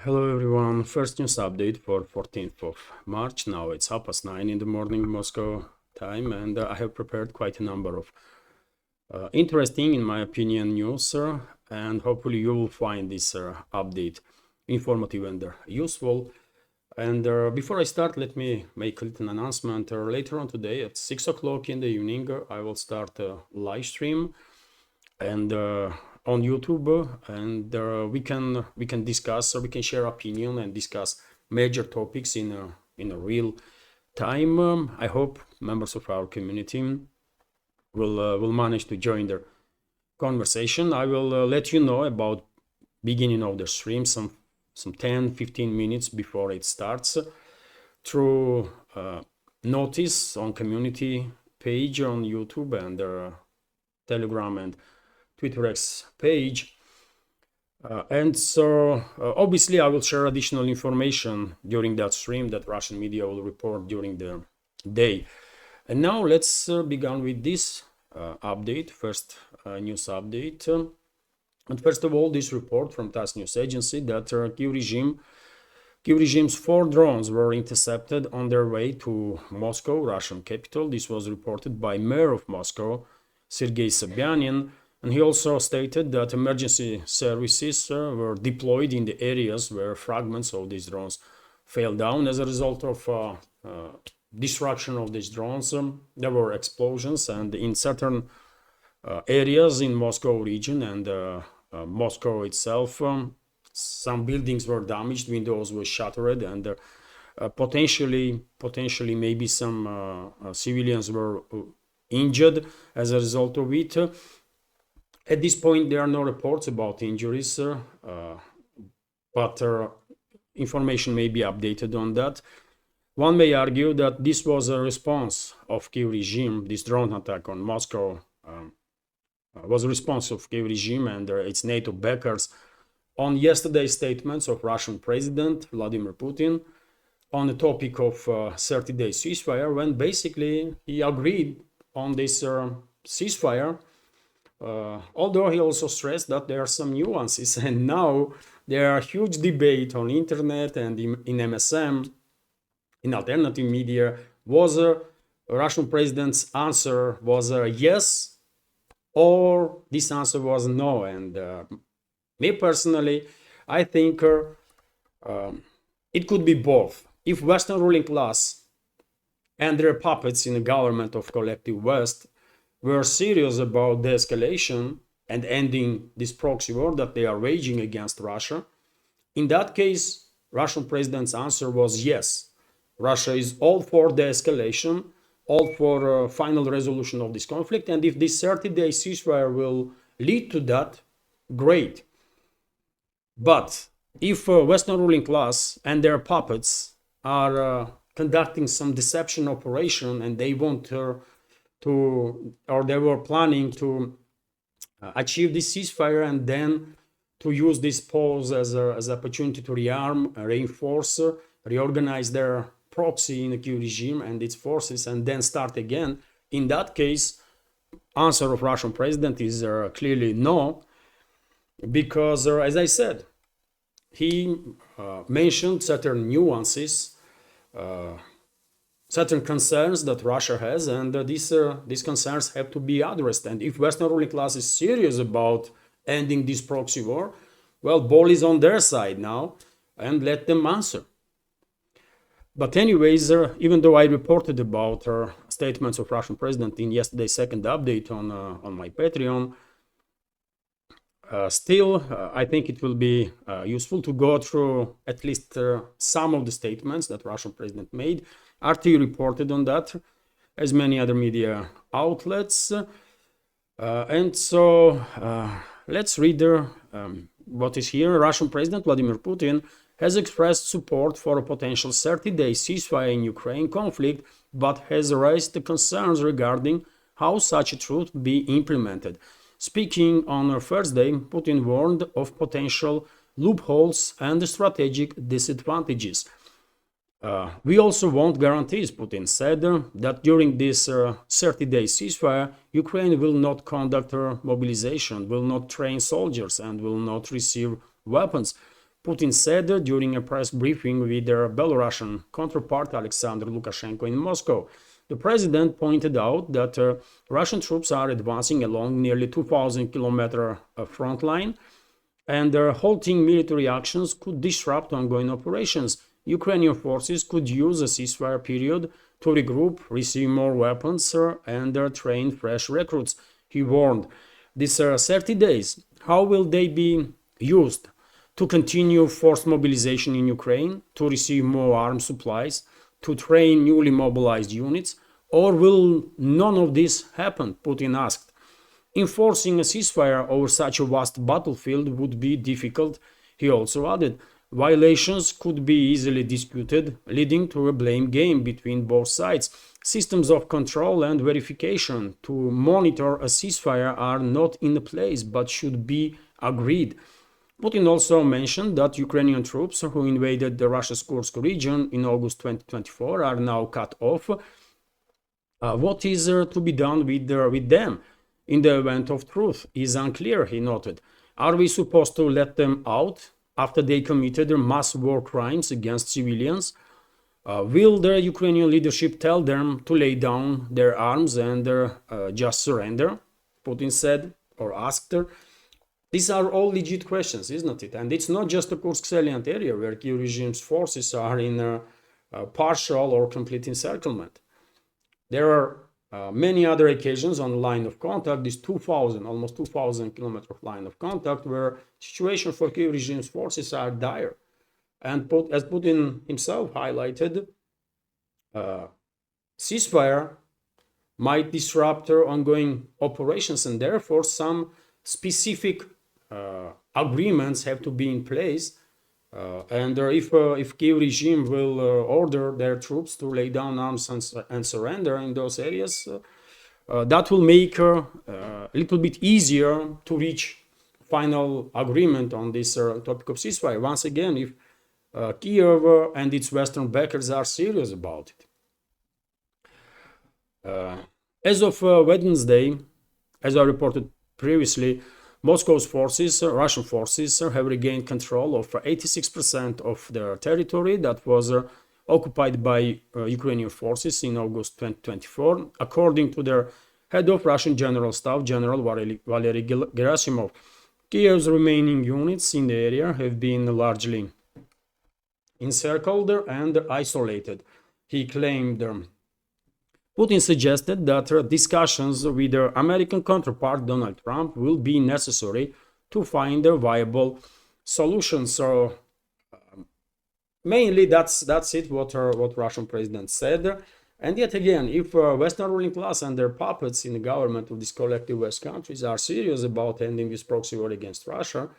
Hello everyone, first news update for 14th of March. Now it's 9:30 in the morning Moscow time, and I have prepared quite a number of interesting, in my opinion, news, and hopefully you will find this update informative and useful. And before I start, let me make a little announcement. Later on today at 6 o'clock in the evening, I will start a live stream and on YouTube, and we can discuss, or we can share opinion and discuss major topics in a real time. I hope members of our community will manage to join the conversation. I will let you know about beginning of the stream some 10-15 minutes before it starts through notice on community page on YouTube and Telegram and Twitter X page. And so obviously I will share additional information during that stream that Russian media will report during the day. And now let's begin with this update, first news update. And first of all, this report from TASS news agency that Kyiv regime's 4 drones were intercepted on their way to Moscow, Russian capital. This was reported by Mayor of Moscow, Sergei Sobyanin. And he also stated that emergency services were deployed in the areas where fragments of these drones fell down. As a result of destruction of these drones, there were explosions, and in certain areas in Moscow region and Moscow itself, some buildings were damaged, windows were shattered, and potentially maybe some civilians were injured as a result of it. At this point, there are no reports about injuries, but information may be updated on that. One may argue that this was a response of Kyiv regime. This drone attack on Moscow was a response of Kyiv regime and its NATO backers on yesterday's statements of Russian President Vladimir Putin on the topic of 30-day ceasefire, when basically he agreed on this ceasefire. Although he also stressed that there are some nuances, and now there are huge debate on internet and in MSM, in alternative media. Was Russian president's answer was yes, or this answer was no? And me personally, I think it could be both. If Western ruling class and their puppets in the government of collective West were serious about the escalation and ending this proxy war that they are waging against Russia, in that case, Russian president's answer was yes. Russia is all for the escalation, all for final resolution of this conflict, and if this 30-day ceasefire will lead to that, great. But if Western ruling class and their puppets are conducting some deception operation, and they want or they were planning to achieve this ceasefire and then to use this pause as an opportunity to rearm, reinforce, reorganize their proxy in the Kyiv regime and its forces, and then start again. In that case, answer of Russian president is clearly no, because as I said, he mentioned certain nuances, certain concerns that Russia has, and these concerns have to be addressed. And if Western ruling class is serious about ending this proxy war, well, ball is on their side now, and let them answer. But anyways, even though I reported about statements of Russian president in yesterday's second update on my Patreon, still, I think it will be useful to go through at least some of the statements that Russian president made. RT reported on that, as many other media outlets. And so let's read what is here. Russian President Vladimir Putin has expressed support for a potential 30-day ceasefire in Ukraine conflict, but has raised the concerns regarding how such a truce be implemented. Speaking on Thursday, Putin warned of potential loopholes and strategic disadvantages. We also want guarantees, Putin said, that during this 30-day ceasefire, Ukraine will not conduct mobilization, will not train soldiers, and will not receive weapons. Putin said during a press briefing with their Belarusian counterpart Alexander Lukashenko in Moscow. The president pointed out that Russian troops are advancing along nearly 2,000-kilometer front line, and halting military actions could disrupt ongoing operations. Ukrainian forces could use a ceasefire period to regroup, receive more weapons, and train fresh recruits. He warned. These 30 days, how will they be used? To continue forced mobilization in Ukraine, to receive more arms supplies, to train newly mobilized units, or will none of this happen? Putin asked. Enforcing a ceasefire over such a vast battlefield would be difficult, he also added. Violations could be easily disputed, leading to a blame game between both sides. Systems of control and verification to monitor a ceasefire are not in place but should be agreed. Putin also mentioned that Ukrainian troops who invaded the Russia's Kursk region in August 2024 are now cut off. What is to be done with them in the event of truth is unclear, he noted. Are we supposed to let them out after they committed mass war crimes against civilians? Will the Ukrainian leadership tell them to lay down their arms and just surrender? Putin said or asked her. These are all legit questions, isn't it? And it's not just the Kursk salient area where Kyiv regime's forces are in a partial or complete encirclement. There are many other occasions on the line of contact, this almost 2,000 kilometer line of contact, where situation for Kyiv regime's forces are dire. And as Putin himself highlighted, ceasefire might disrupt their ongoing operations, and therefore some specific agreements have to be in place. And if Kyiv regime will order their troops to lay down arms and surrender in those areas, that will make a little bit easier to reach final agreement on this topic of ceasefire. Once again, if Kyiv and its Western backers are serious about it. As of Wednesday, as I reported previously, Moscow's forces, Russian forces, have regained control of 86% of their territory that was occupied by Ukrainian forces in August 2024, according to their head of Russian General Staff, General Valery Gerasimov. Kyiv's remaining units in the area have been largely encircled and isolated, he claimed. Putin suggested that discussions with their American counterpart Donald Trump will be necessary to find a viable solution. So mainly that's it, what Russian president said. And yet again, if Western ruling class and their puppets in the government of these collective West countries are serious about ending this proxy war against Russia,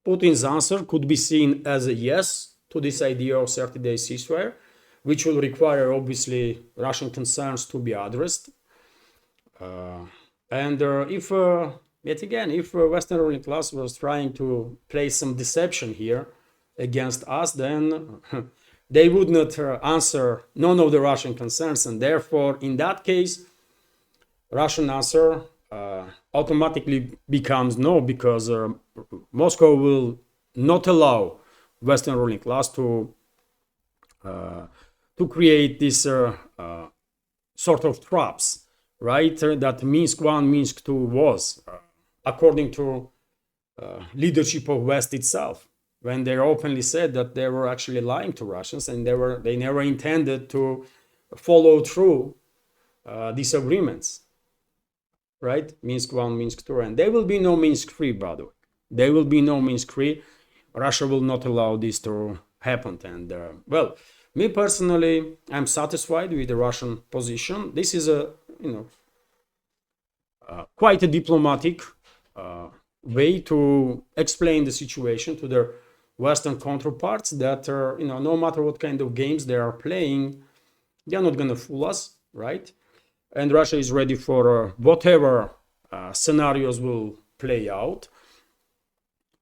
Putin's answer could be seen as a yes to this idea of 30-day ceasefire, which will require, obviously, Russian concerns to be addressed. If Western ruling class was trying to play some deception here against us, then they would not answer none of the Russian concerns, and therefore, in that case, Russian answer automatically becomes no, because Moscow will not allow Western ruling class to create this sort of traps, right? That Minsk 1, Minsk 2 was, according to leadership of West itself, when they openly said that they were actually lying to Russians and they never intended to follow through these agreements, right? Minsk 1, Minsk 2, and there will be no Minsk 3, by the way. There will be no Minsk 3. Russia will not allow this to happen. And well, me personally, I'm satisfied with the Russian position. This is quite a diplomatic way to explain the situation to their Western counterparts, that no matter what kind of games they are playing, they are not going to fool us, right? And Russia is ready for whatever scenarios will play out.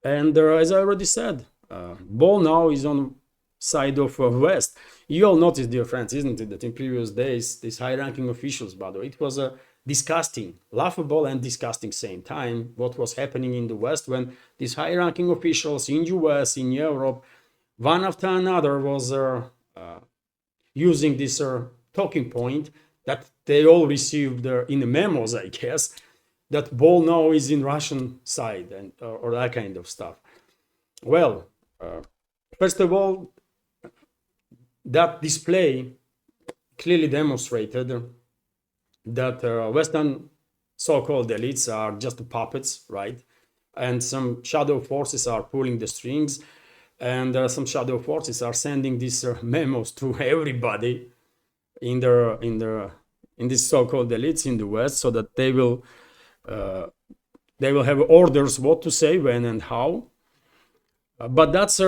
And as I already said, ball now is on side of West. You all noticed, dear friends, isn't it, that in previous days, these high-ranking officials, by the way, it was disgusting, laughable and disgusting same time what was happening in the West when these high-ranking officials in US, in Europe, one after another was using this talking point that they all received in the memos, I guess, that ball now is in Russian side and or that kind of stuff. Well, first of all, that display clearly demonstrated that Western so-called elites are just puppets, right? And some shadow forces are pulling the strings, and some shadow forces are sending these memos to everybody in these so-called elites in the West, so that they will have orders what to say, when, and how. But that's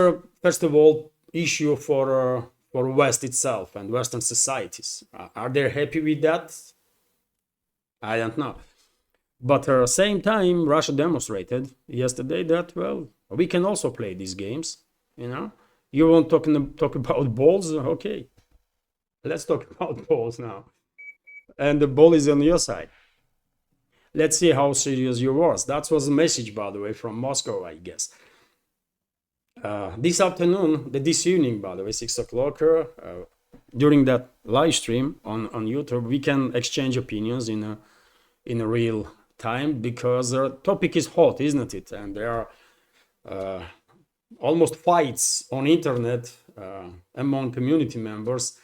first of all issue for West itself and Western societies. Are they happy with that? I don't know. But at the same time, Russia demonstrated yesterday that, well, we can also play these games. You know, you want to talk about balls? Okay, let's talk about balls now. And the ball is on your side. Let's see how serious you was. That was a message, by the way, from Moscow, I guess. This afternoon, this evening, by the way, 6 o'clock, during that live stream on YouTube, we can exchange opinions in a real time, because the topic is hot, isn't it? And there are almost fights on internet among community members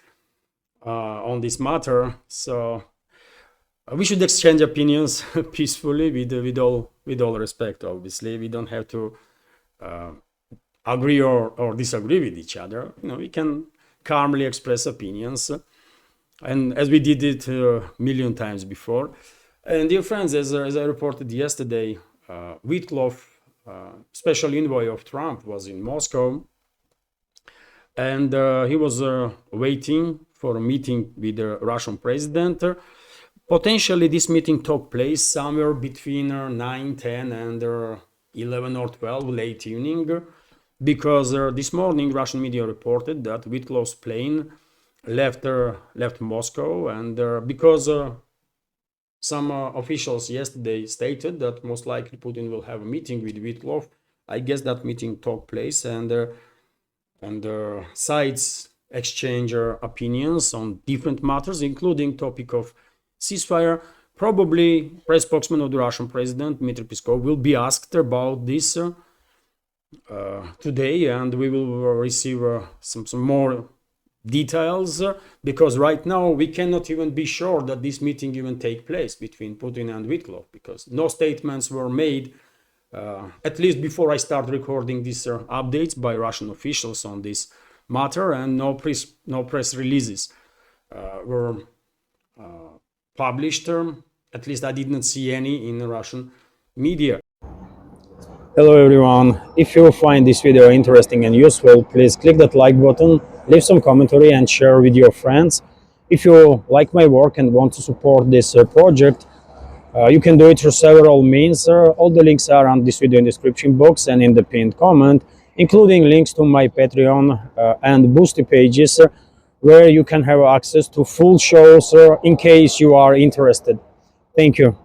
on this matter. So we should exchange opinions peacefully, with all respect. Obviously, we don't have to agree or disagree with each other. You know, we can calmly express opinions, and as we did it a million times before. And dear friends, as I reported yesterday, Whitkoff, special envoy of Trump, was in Moscow, and he was waiting for a meeting with the Russian president. Potentially this meeting took place somewhere between 9, 10 and 11 or 12 late evening, because this morning Russian media reported that Whitkoff's plane left Moscow, and because some officials yesterday stated that most likely Putin will have a meeting with Whitkoff. I guess that meeting took place, and sides exchange opinions on different matters, including topic of ceasefire. Probably press spokesman of the Russian president, Dmitry Peskov, will be asked about this today, and we will receive some more details, because right now we cannot even be sure that this meeting even take place between Putin and Whitkoff, because no statements were made, at least before I start recording these updates by Russian officials on this matter, and no press releases were published. At least I didn't see any in the Russian media. Hello everyone, if you find this video interesting and useful, please click that like button, leave some commentary and share with your friends. If you like my work and want to support this project, you can do it through several means. All the links are on this video in the description box and in the pinned comment, including links to my Patreon and Boosty pages, where you can have access to full shows in case you are interested. Thank you.